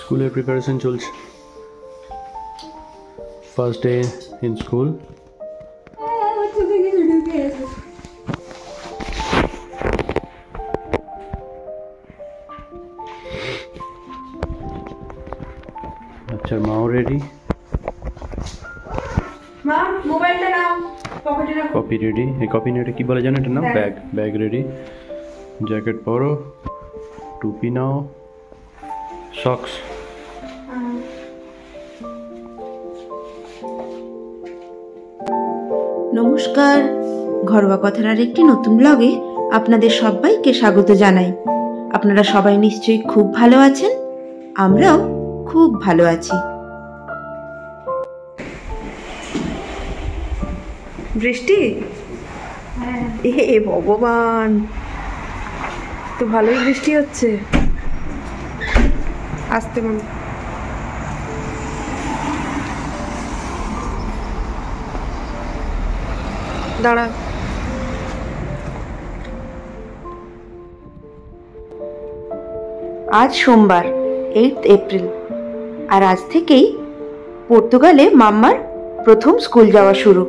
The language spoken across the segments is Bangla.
স্কুলের প্রিপারেশন চলছে। First day in school. আচ্ছা, মাও রেডি, মোবাইলটা নাও, কপি রেডি। এই কপি নেটে কি বলে জানো? এটা নাও ব্যাগ। ব্যাগ রেডি, জ্যাকেট পরো, টুপি নাও, সক্স। নমস্কার, ঘরোয়া কথার আর একটি নতুন ব্লগে আপনাদের সবাইকে স্বাগত জানাই। আপনারা সবাই নিশ্চয়ই খুব ভালো আছেন, আমরাও খুব ভালো আছি। বৃষ্টি? এ ভগবান, তো ভালোই বৃষ্টি হচ্ছে। আসতে মন দাঁড়া। আজ সোমবার 8 এপ্রিল, আর আজ থেকেই পর্তুগালে মাম্মার প্রথম স্কুল যাওয়া শুরু।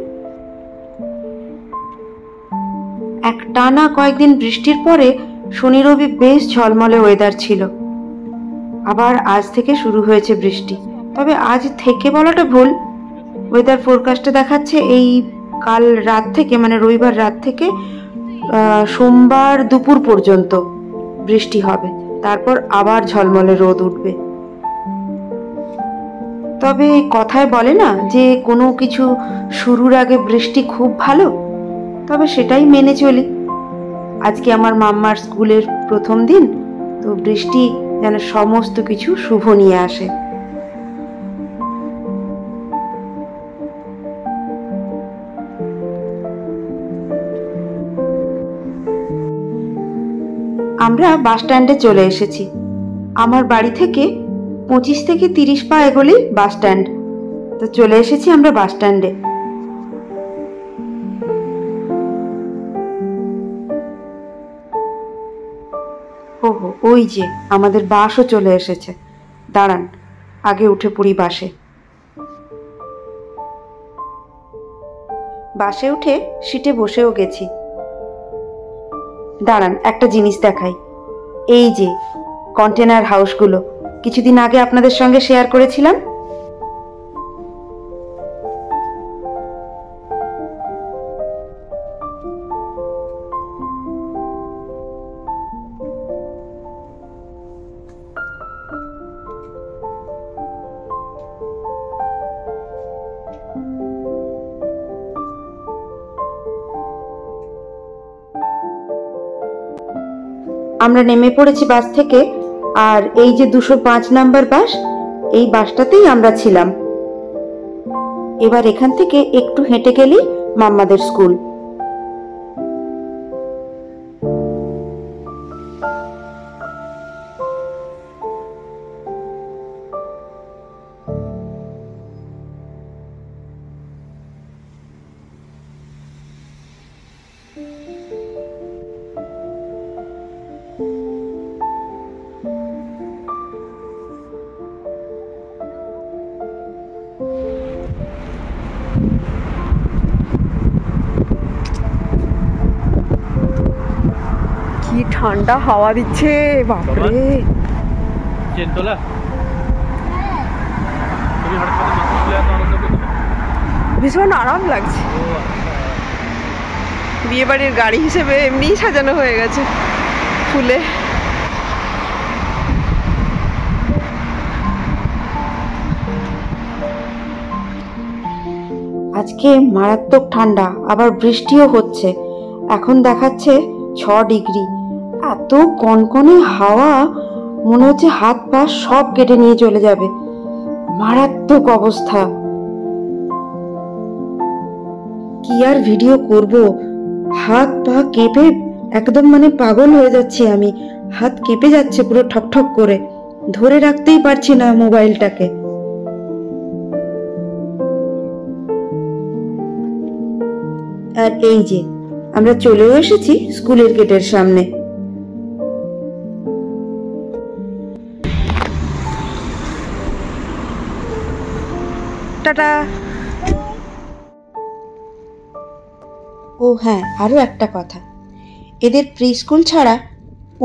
একটানা কয়েকদিন বৃষ্টির পরে শনি রবি বেশ ঝলমলে ওয়েদার ছিল। আবার আজ থেকে শুরু হয়েছে বৃষ্টি, তবে আজ থেকে বলাটা ভুল। ওয়েদার ফোরকাস্টে দেখাচ্ছে এই কাল রাত থেকে, মানে রবিবার রাত থেকে সোমবার দুপুর পর্যন্ত বৃষ্টি হবে, তারপর আবার ঝলমলে রোদ উঠবে। তবে কথায় বলে না যে কোনো কিছু শুরুর আগে বৃষ্টি খুব ভালো, তবে সেটাই মেনে চলি। আজকে আমার মাম্মার স্কুলের প্রথম দিন, তো বৃষ্টি যেন সমস্ত কিছু শুভ নিয়ে আসে। আমরা বাস স্ট্যান্ডে চলে এসেছি। আমার বাড়ি থেকে 25 থেকে 30 পা এগোলেই বাস স্ট্যান্ড। তো চলে এসেছি আমরা বাস স্ট্যান্ডে। ওহো, ওই যে আমাদের বাসও চলে এসেছে। দাঁড়ান, আগে উঠে পড়ি বাসে। বাসে উঠে সিটে বসেও গেছি। দাঁড়ান, একটা জিনিস দেখাই। এই যে কন্টেনার হাউসগুলো কিছুদিন আগে আপনাদের সঙ্গে শেয়ার করেছিলাম। আমরা নেমে পড়েছি বাস থেকে, আর এই যে 205 নাম্বার বাস, এই বাসটাতেই আমরা ছিলাম। এবার এখান থেকে একটু হেঁটে গেলেই মাম্মাদের স্কুল। কি ঠান্ডা হাওয়া দিচ্ছে, বাপরে। ভীষণ আরাম লাগছে। বিয়ে বাড়ির গাড়ি হিসেবে এমনিই সাজানো হয়ে গেছে ফুলে। আজকে মারাত্মক ঠান্ডা, আবার বৃষ্টিও হচ্ছে। এখন দেখাচ্ছে 6 ডিগ্রি। এত কনকনে হাওয়া, মনে হচ্ছে হাত পা সব কেটে নিয়ে চলে যাবে। মারাত্মক অবস্থা। কি আর ভিডিও করব, হাত পা কেঁপে একদম মানে পাগল হয়ে যাচ্ছি আমি। হাত কেঁপে যাচ্ছে পুরো ঠকঠক করে, ধরে রাখতেই পারছি না মোবাইলটাকে। আর এই যে আমরা চলেও এসেছি স্কুলের গেটের সামনে। টাটা। ও হ্যাঁ, আরও একটা কথা, এদের প্রি স্কুল ছাড়া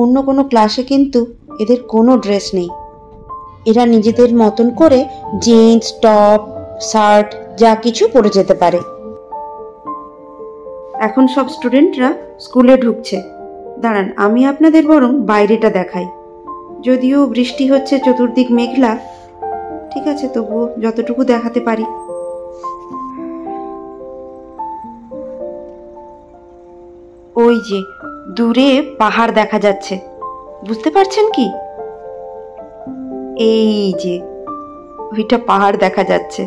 অন্য কোনো ক্লাসে কিন্তু এদের কোনো ড্রেস নেই। এরা নিজেদের মতন করে জিন্স, টপ, শার্ট যা কিছু পরে যেতে পারে। এখন সব স্টুডেন্টরা স্কুলে ঢুকছে। দাঁড়ান, আমি আপনাদের বরং বাইরেটা দেখাই। যদিও বৃষ্টি হচ্ছে, চতুর্দিক মেঘলা, ঠিক আছে, তবুও যতটুকু দেখাতে পারি। ওই যে দূরে পাহাড় দেখা যাচ্ছে, বুঝতে পারছেন কি? এই যে ওইটা পাহাড় দেখা যাচ্ছে।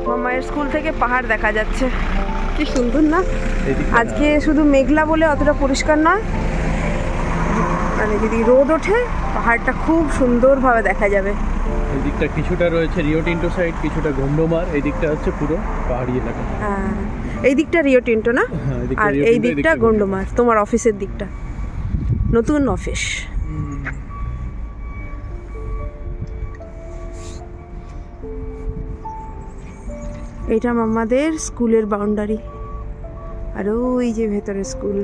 মামায়ের স্কুল থেকে পাহাড় দেখা যাচ্ছে, কি সুন্দর না? আজকে শুধু মেঘলা বলে অতটা পরিষ্কার নয়, মানে যদি রোদ ওঠে পাহাড়টা খুব সুন্দরভাবে দেখা যাবে। এই দিকটা কিছুটা রয়েছে রিও টিন্টো সাইড, কিছুটা গন্ডমার, এই দিকটা হচ্ছে পুরো পাহাড়ি এলাকা। হ্যাঁ, এই দিকটা রিও টিন্টো না, আর এই দিকটা গন্ডমার, তোমার অফিসের দিকটা, নতুন অফিস। এটা মামাদের স্কুলের বাউন্ডারি, আর ওই যে ভেতরে স্কুল।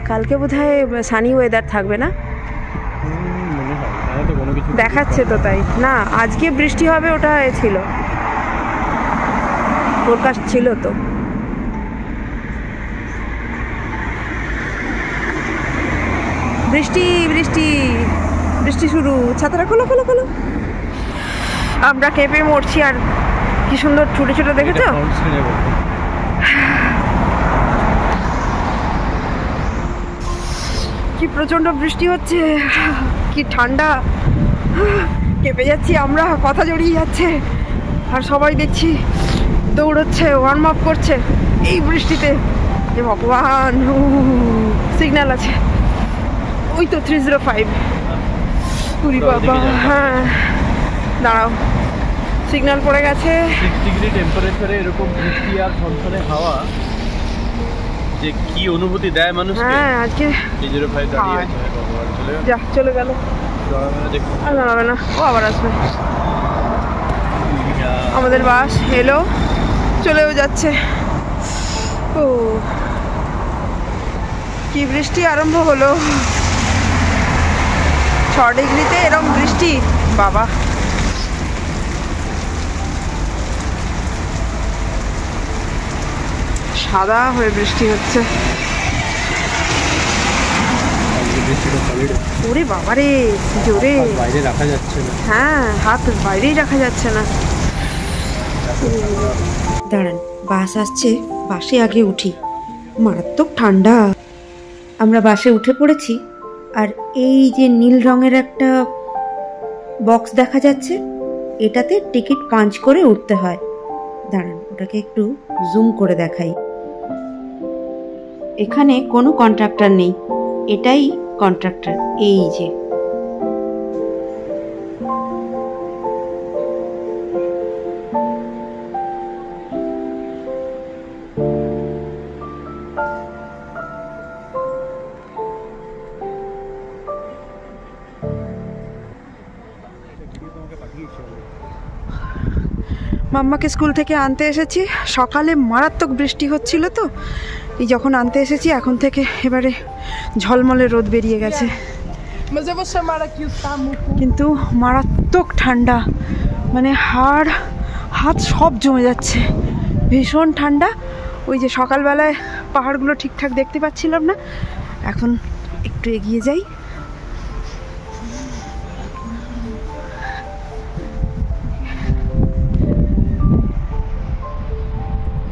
কালকে বোধহয় সানি ওয়েদার থাকবে না, দেখাচ্ছে তো তাই না। আজকে বৃষ্টি হবে ওটা ছিল, ফোরকাস্ট ছিল তো। বৃষ্টি বৃষ্টি বৃষ্টি শুরু, ছাতাটা খোলো খোলো খোলো। আমরা কেঁপে মরছি, আর কি সুন্দর ছোট ছোট, দেখেছো? কি প্রচন্ড বৃষ্টি হচ্ছে, কি ঠান্ডা, কেঁপে যাচ্ছি আমরা, কথা জড়িয়ে যাচ্ছে। আর সবাই দেখছি দৌড়চ্ছে, ওয়ার্ম আপ করছে এই বৃষ্টিতে। এ ভগবান, সিগন্যাল আছে ওই তো 305। পুরি বাবা, হ্যাঁ দাঁড়াও, সিগন্যাল পড়ে গেছে। 6 ডিগ্রি টেম্পারেচারে এরকম বৃষ্টি আর ঝনঝনে হাওয়া যে কি অনুভূতি দেয় মানুষকে। হ্যাঁ, আজকে 305 দাঁড়িয়ে আছে, ভগবান চলে গেল। যা চলে গেল, আর দাঁড়াবে না, ও আবার আসবে। আমাদের বাস এলো, চলেও যাচ্ছে। ও কি বৃষ্টি আরম্ভ হলো, 6 ডিগ্রিতে এরকম বৃষ্টি, বাবা। সাদা হয়ে বৃষ্টি হচ্ছে। ওরে বাবারে, জোরে, বাইরে রাখা যাচ্ছে না। হ্যাঁ, হাত বাইরেই রাখা যাচ্ছে না। দাঁড়ান, বাস আসছে, বাসে আগে উঠি, মারাত্মক ঠান্ডা। আমরা বাসে উঠে পড়েছি, আর এই যে নীল রঙের একটা বক্স দেখা যাচ্ছে, এটাতে টিকিট পাঞ্চ করে উঠতে হয়। দাঁড়ান, ওটাকে একটু জুম করে দেখাই। এখানে কোনো কন্ট্রাক্টর নেই, এটাই কন্ট্রাক্টর। এই যে মাম্মাকে স্কুল থেকে আনতে এসেছি। সকালে মারাত্মক বৃষ্টি হচ্ছিল, তো এই যখন আনতে এসেছি এখন থেকে এবারে ঝলমলে রোদ বেরিয়ে গেছে, কিন্তু মারাত্মক ঠান্ডা, মানে হাড় হাত সব জমে যাচ্ছে, ভীষণ ঠান্ডা। ওই যে সকালবেলায় পাহাড়গুলো ঠিকঠাক দেখতে পাচ্ছিলাম না, এখন একটু এগিয়ে যাই।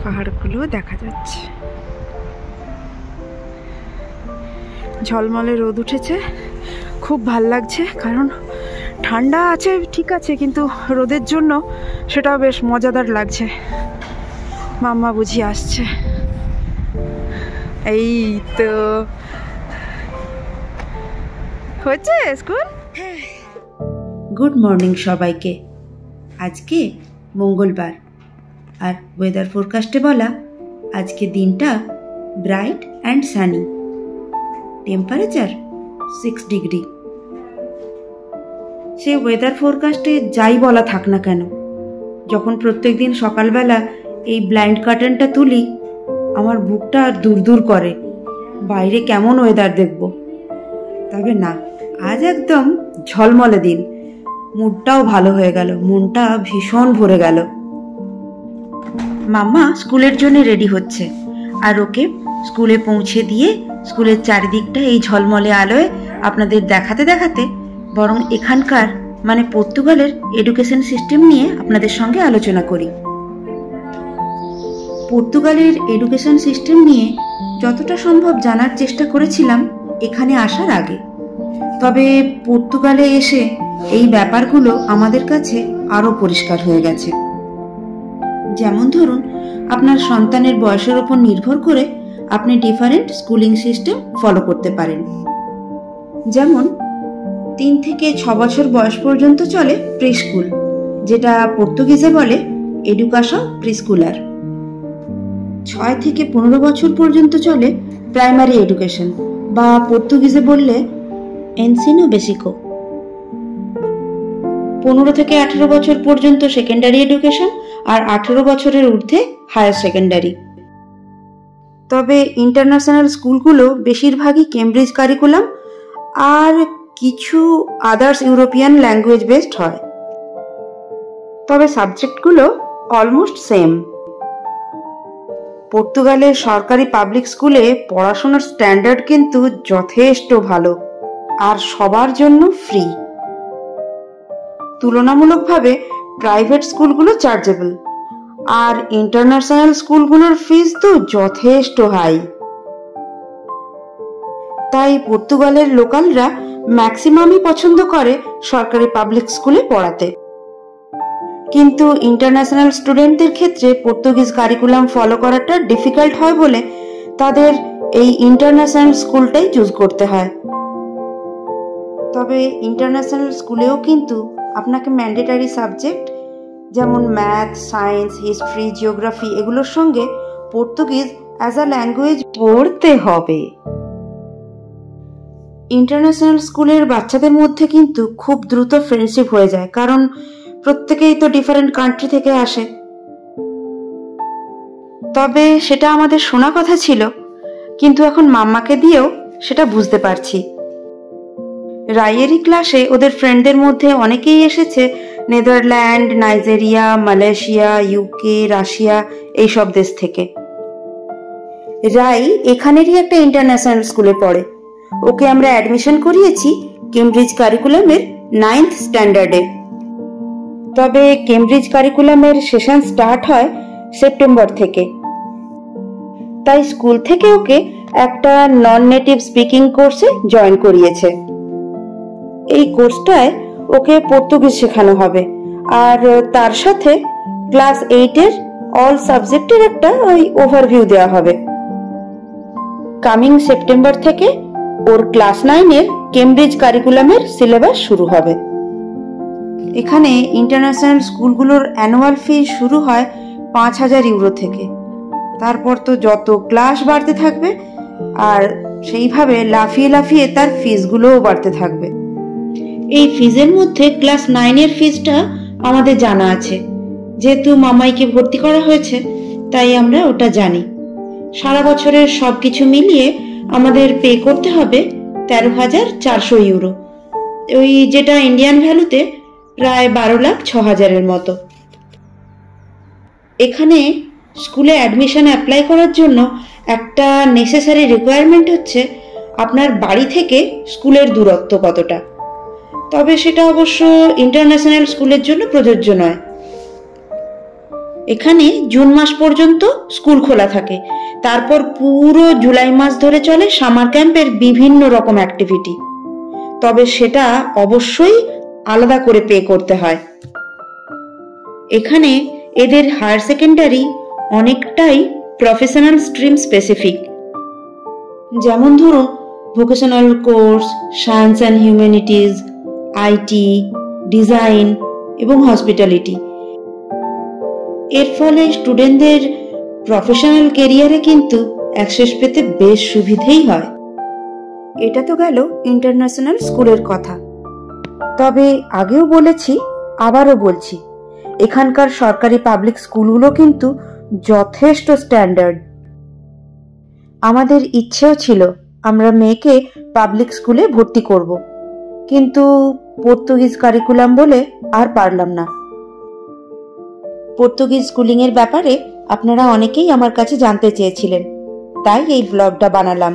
পাহাড়গুলো দেখা যাচ্ছে, ঝলমলে রোদ উঠেছে, খুব ভাল লাগছে। কারণ ঠান্ডা আছে ঠিক আছে, কিন্তু রোদের জন্য সেটাও বেশ মজাদার লাগছে। মাম্মা বুঝি আসছে, এই তো হচ্ছে স্কুল। গুড মর্নিং সবাইকে। আজকে মঙ্গলবার, আর ওয়েদার ফোরকাস্টে বলা আজকে দিনটা bright and sunny. Temperature 6 degree. সে ওয়েদার ফোরকাস্টে যাই বলা থাক না কেন, যখন প্রত্যেকদিন সকালবেলা এই ব্লাইন্ড কার্টেনটা তুলি, আমার বুকটা দূর দূর করে বাইরে কেমন ওয়েদার দেখব। তবে না, আজ একদম ঝলমলে দিন, মুডটাও ভালো হয়ে গেল, মনটা ভীষণ ভরে গেল। মাম্মা স্কুলের জন্য রেডি হচ্ছে, আর ওকে স্কুলে পৌঁছে দিয়ে স্কুলের চারিদিকটা এই ঝলমলে আলোয় আপনাদের দেখাতে দেখাতে বরং এখানকার মানে পর্তুগালের এডুকেশন সিস্টেম নিয়ে আপনাদের সঙ্গে আলোচনা করি। পর্তুগালের এডুকেশন সিস্টেম নিয়ে যতটা সম্ভব জানার চেষ্টা করেছিলাম এখানে আসার আগে, তবে পর্তুগালে এসে এই ব্যাপারগুলো আমাদের কাছে আরও পরিষ্কার হয়ে গেছে। যেমন ধরুন, আপনার সন্তানের বয়সের উপর নির্ভর করে আপনি ডিফারেন্ট স্কুলিং সিস্টেম ফলো করতে পারেন। যেমন 3 থেকে 6 বছর বয়স পর্যন্ত চলে প্রি স্কুল, যেটা পর্তুগিজে বলে এডুকেশন প্রিস্কুলার। 6 থেকে 15 বছর পর্যন্ত চলে প্রাইমারি এডুকেশন, বা পর্তুগিজে বললে এনসিনো বেসিকো। 15 থেকে 18 বছর পর্যন্ত সেকেন্ডারি এডুকেশন, আর 18 বছরের ঊর্ধ্বে হায়ার সেকেন্ডারি। তবে ইন্টারন্যাশনাল স্কুলগুলো বেশিরভাগই কেমব্রিজ কারিকুলাম আর কিছু আদার্স ইউরোপিয়ান ল্যাঙ্গুয়েজ বেসড হয়, তবে সাবজেক্টগুলো অলমোস্ট সেম। পর্তুগালের সরকারি পাবলিক স্কুলে পড়াশোনার স্ট্যান্ডার্ড কিন্তু যথেষ্ট ভালো, আর সবার জন্য ফ্রি। তুলনামূলকভাবে প্রাইভেট স্কুলগুলো চার্জেবল, আর ইন্টারন্যাশনাল স্কুলগুলোর ফিস তো যথেষ্ট হাই। তাই পর্তুগালের লোকালরা ম্যাক্সিমামই পছন্দ করে সরকারি পাবলিক স্কুলে পড়াতে। কিন্তু ইন্টারন্যাশনাল স্টুডেন্টদের ক্ষেত্রে পর্তুগিজ কারিকুলাম ফলো করাটা ডিফিকাল্ট হয় বলে তাদের এই ইন্টারন্যাশনাল স্কুলটাই চুজ করতে হয়। তবে ইন্টারন্যাশনাল স্কুলেও কিন্তু আপনাকে ম্যান্ডেটারি সাবজেক্ট যেমন ম্যাথ, সায়েন্স, হিস্ট্রি, জিওগ্রাফি এগুলোর সঙ্গে পর্তুগিজ অ্যাজ আ ল্যাঙ্গুয়েজ পড়তে হবে। ইন্টারন্যাশনাল স্কুলের বাচ্চাদের মধ্যে কিন্তু খুব দ্রুত ফ্রেন্ডশিপ হয়ে যায়, কারণ প্রত্যেকেই তো ডিফারেন্ট কান্ট্রি থেকে আসে। তবে সেটা আমাদের শোনা কথা ছিল, কিন্তু এখন মাম্মাকে দিয়েও সেটা বুঝতে পারছি। রাইয়েরি ক্লাসে ওদের ফ্রেন্ডদের মধ্যে অনেকেই এসেছে Netherland, Nigeria, Malaysia, UK, Russia এইসব দেশ থেকে। রাই এখানেরই একটা ইন্টারন্যাশনাল স্কুলে পড়ে, ওকে আমরা অ্যাডমিশন করিয়েছি কেমব্রিজ কারিকুলামের 9th স্ট্যান্ডার্ডে। তবে কেমব্রিজ কারিকুলামের সেশন স্টার্ট হয় সেপ্টেম্বর থেকে, তাই স্কুল থেকে ওকে একটা নন নেটিভ স্পিকিং কোর্সে জয়েন করিয়েছে। এই কোর্সটায় ওকে পর্তুগিজ শেখানো হবে, আর তার সাথে ক্লাস 8-এর অল সাবজেক্টের একটা ওভারভিউ দেওয়া হবে। কামিং সেপ্টেম্বর থেকে ওর ক্লাস 9-এর কেমব্রিজ কারিকুলামের সিলেবাস শুরু হবে। এখানে ইন্টারন্যাশনাল স্কুলগুলোর অ্যানুয়াল ফি শুরু হয় 5,000 ইউরো থেকে। তারপর তো যত ক্লাস বাড়তে থাকবে, আর সেইভাবে লাফিয়ে লাফিয়ে তার ফিসগুলোও বাড়তে থাকবে। এই ফিজের মধ্যে ক্লাস 9-এর ফিজটা আমাদের জানা আছে, যেহেতু মামাইকে ভর্তি করা হয়েছে তাই আমরা ওটা জানি। সারা বছরের সব কিছু মিলিয়ে আমাদের পে করতে হবে 13,400 ইউরো, ওই যেটা ইন্ডিয়ান ভ্যালুতে প্রায় 12,06,000-এর মতো। এখানে স্কুলে অ্যাডমিশন অ্যাপ্লাই করার জন্য একটা নেসেসারি রিকোয়ারমেন্ট হচ্ছে আপনার বাড়ি থেকে স্কুলের দূরত্ব কতটা। তবে সেটা অবশ্য ইন্টারন্যাশনাল স্কুলের জন্য প্রযোজ্য নয়। এখানে জুন মাস পর্যন্ত স্কুল খোলা থাকে, তারপর পুরো জুলাই মাস ধরে চলে সামার ক্যাম্পের বিভিন্ন রকম অ্যাক্টিভিটি। তবে সেটা অবশ্যই আলাদা করে পে করতে হয়। এখানে এদের হায়ার সেকেন্ডারি অনেকটাই প্রফেশনাল স্ট্রিম স্পেসিফিক। যেমন ধরুন vocational course, science and humanities, IT, design এবং হসপিটালিটি। এর ফলে স্টুডেন্টদের প্রফেশনাল কেরিয়ারে কিন্তু অ্যাক্সেস পেতে বেশ সুবিধেই হয়। এটা তো গেল ইন্টারন্যাশনাল স্কুলের কথা। তবে আগেও বলেছি, আবারও বলছি, এখানকার সরকারি পাবলিক স্কুলগুলো কিন্তু যথেষ্ট স্ট্যান্ডার্ড। আমাদের ইচ্ছেও ছিল আমরা মেয়েকে পাবলিক স্কুলে ভর্তি করব, কিন্তু পর্তুগিজ কারিকুলাম বলে আর পারলাম না। পর্তুগিজ স্কুলিংয়ের ব্যাপারে আপনারা অনেকেই আমার কাছে জানতে চেয়েছিলেন, তাই এই ব্লগটা বানালাম।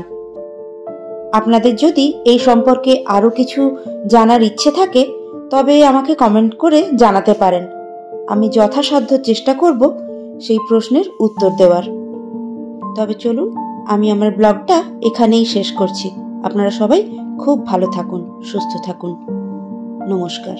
আপনাদের যদি এই সম্পর্কে আরও কিছু জানার ইচ্ছে থাকে তবে আমাকে কমেন্ট করে জানাতে পারেন। আমি যথাসাধ্য চেষ্টা করব সেই প্রশ্নের উত্তর দেওয়ার। তবে চলুন, আমি আমার ব্লগটা এখানেই শেষ করছি। আপনারা সবাই খুব ভালো থাকুন, সুস্থ থাকুন। নমস্কার।